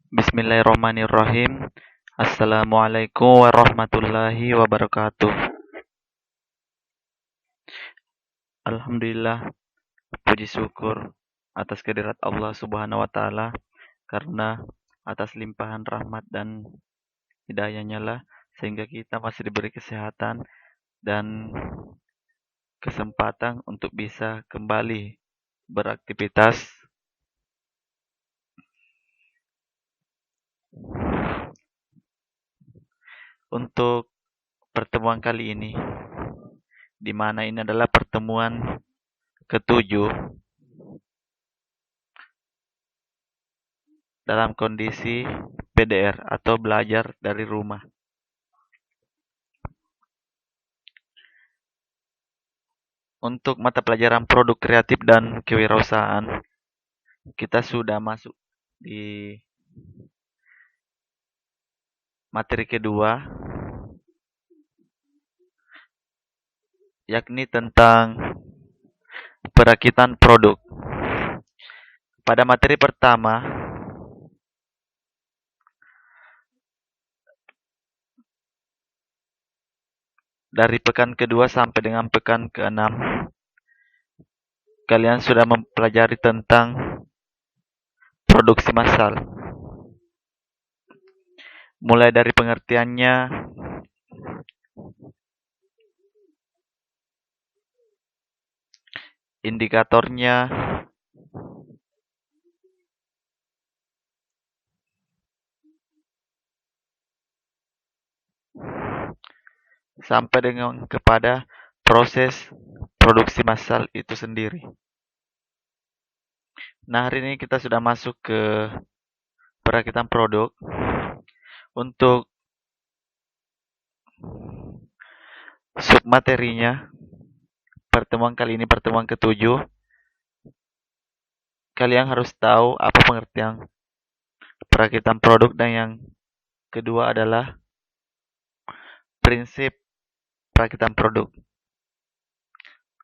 Bismillahirrahmanirrahim. Assalamualaikum warahmatullahi wabarakatuh. Alhamdulillah, puji syukur atas kehadirat Allah Subhanahu wa taala karena atas limpahan rahmat dan hidayahnya lah sehingga kita masih diberi kesehatan dan kesempatan untuk bisa kembali beraktivitas. Untuk pertemuan kali ini, di mana ini adalah pertemuan ketujuh dalam kondisi PDR atau belajar dari rumah. Untuk mata pelajaran produk kreatif dan kewirausahaan, kita sudah masuk di materi kedua, yakni tentang perakitan produk. Pada materi pertama, dari pekan kedua sampai dengan pekan keenam, kalian sudah mempelajari tentang produksi massal. Mulai dari pengertiannya, indikatornya, sampai dengan kepada proses produksi massal itu sendiri. Nah, hari ini kita sudah masuk ke perakitan produk. Untuk submaterinya, pertemuan kali ini pertemuan ketujuh, kalian harus tahu apa pengertian perakitan produk dan yang kedua adalah prinsip perakitan produk.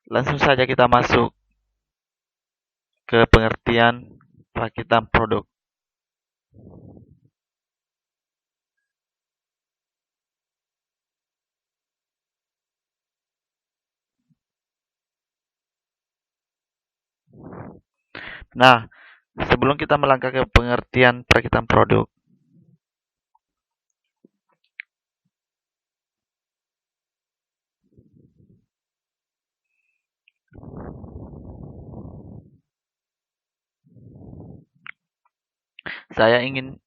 Langsung saja kita masuk ke pengertian perakitan produk. Nah, sebelum kita melangkah ke pengertian perakitan produk, saya ingin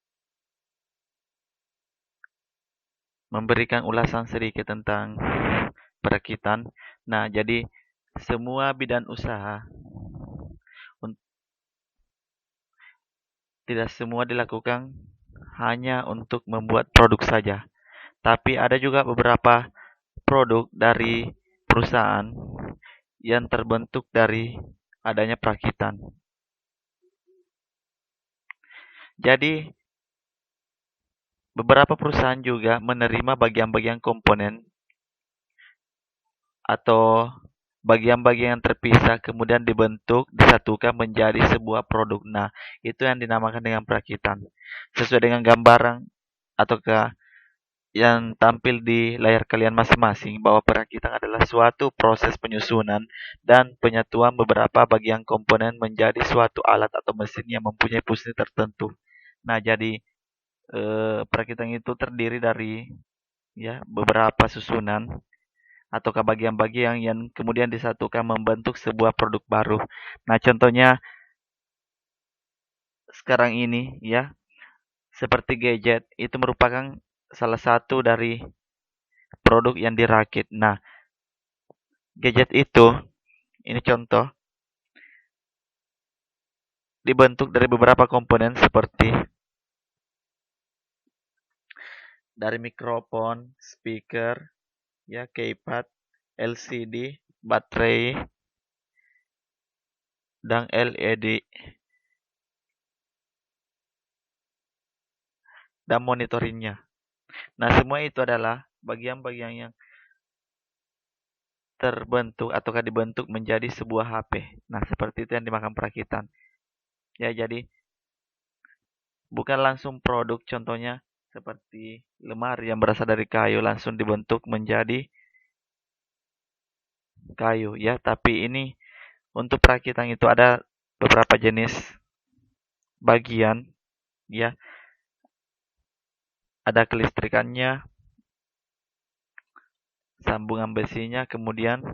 memberikan ulasan sedikit tentang perakitan. Nah, jadi semua bidang usaha tidak semua dilakukan hanya untuk membuat produk saja, tapi ada juga beberapa produk dari perusahaan yang terbentuk dari adanya perakitan. Jadi, beberapa perusahaan juga menerima bagian-bagian komponen atau bagian-bagian yang terpisah kemudian dibentuk, disatukan menjadi sebuah produk. Nah, itu yang dinamakan dengan perakitan. Sesuai dengan gambaran ataukah yang tampil di layar kalian masing-masing bahwa perakitan adalah suatu proses penyusunan dan penyatuan beberapa bagian komponen menjadi suatu alat atau mesin yang mempunyai fungsi tertentu. Nah, jadi perakitan itu terdiri dari beberapa susunan ataukah bagian-bagian yang kemudian disatukan membentuk sebuah produk baru. Nah, contohnya sekarang ini seperti gadget itu merupakan salah satu dari produk yang dirakit. Nah, gadget itu, ini contoh, dibentuk dari beberapa komponen seperti dari mikrofon, speaker, keypad, LCD, baterai, dan LED, dan monitoringnya. Nah, semua itu adalah bagian-bagian yang terbentuk ataukah dibentuk menjadi sebuah HP. Nah, seperti itu yang dimakan perakitan. Ya, jadi bukan langsung produk, contohnya seperti lemari yang berasal dari kayu langsung dibentuk menjadi kayu ya, tapi ini untuk perakitan itu ada beberapa jenis bagian ya, ada kelistrikannya, sambungan besinya, kemudian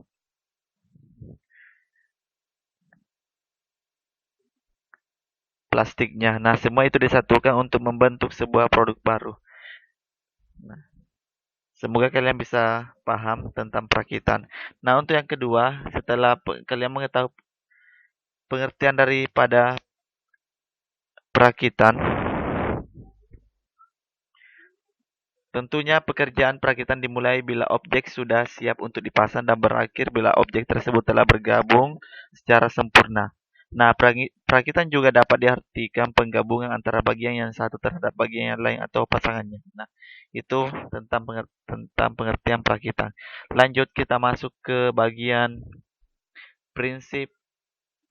plastiknya. Nah, semua itu disatukan untuk membentuk sebuah produk baru. Nah, semoga kalian bisa paham tentang perakitan. Nah, untuk yang kedua, setelah kalian mengetahui pengertian daripada perakitan, tentunya pekerjaan perakitan dimulai bila objek sudah siap untuk dipasang dan berakhir bila objek tersebut telah bergabung secara sempurna. Nah, perakitan juga dapat diartikan penggabungan antara bagian yang satu terhadap bagian yang lain atau pasangannya. Nah, itu tentang pengertian perakitan. Lanjut kita masuk ke bagian prinsip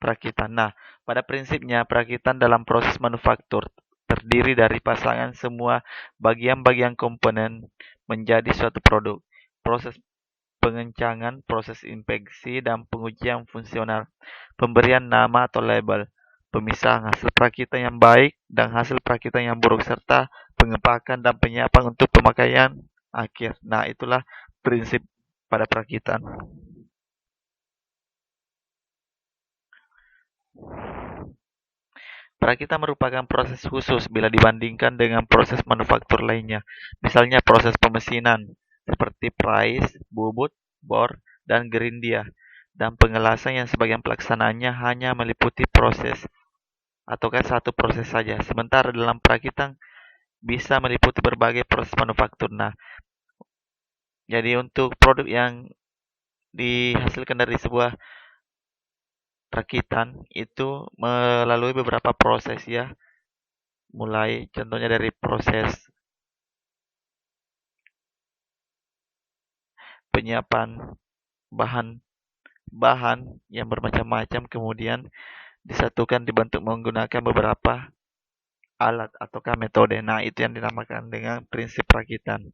perakitan. Nah, pada prinsipnya perakitan dalam proses manufaktur terdiri dari pasangan semua bagian-bagian komponen menjadi suatu produk. Proses pengencangan, proses inspeksi, dan pengujian fungsional. Pemberian nama atau label. Pemisahan hasil perakitan yang baik dan hasil perakitan yang buruk serta pengepakan dan penyiapan untuk pemakaian akhir. Nah, itulah prinsip pada perakitan. Perakitan merupakan proses khusus bila dibandingkan dengan proses manufaktur lainnya, misalnya proses pemesinan seperti prais, bubut, bor, dan gerindia, dan pengelasan yang sebagian pelaksanaannya hanya meliputi proses ataukah satu proses saja. Sementara dalam perakitan bisa meliputi berbagai proses manufaktur. Nah, jadi untuk produk yang dihasilkan dari sebuah perakitan itu melalui beberapa proses ya, mulai contohnya dari proses penyiapan bahan-bahan yang bermacam-macam, kemudian disatukan dibentuk menggunakan beberapa alat ataukah metode. Nah, itu yang dinamakan dengan prinsip perakitan.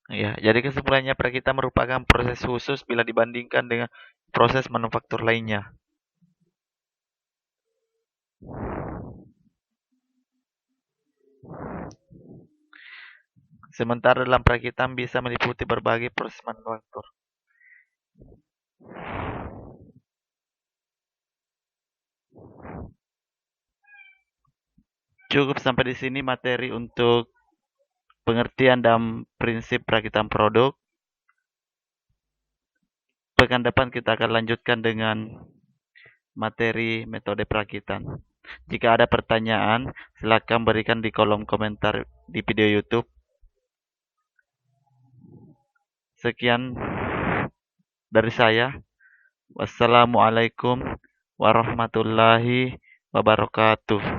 Ya, jadi kesimpulannya perakitan merupakan proses khusus bila dibandingkan dengan proses manufaktur lainnya. Sementara dalam perakitan bisa meliputi berbagai proses manufaktur. Cukup sampai di sini materi untuk pengertian dan prinsip perakitan produk. Pekan depan kita akan lanjutkan dengan materi metode perakitan. Jika ada pertanyaan, silakan berikan di kolom komentar di video YouTube. Sekian dari saya. Wassalamualaikum warahmatullahi wabarakatuh.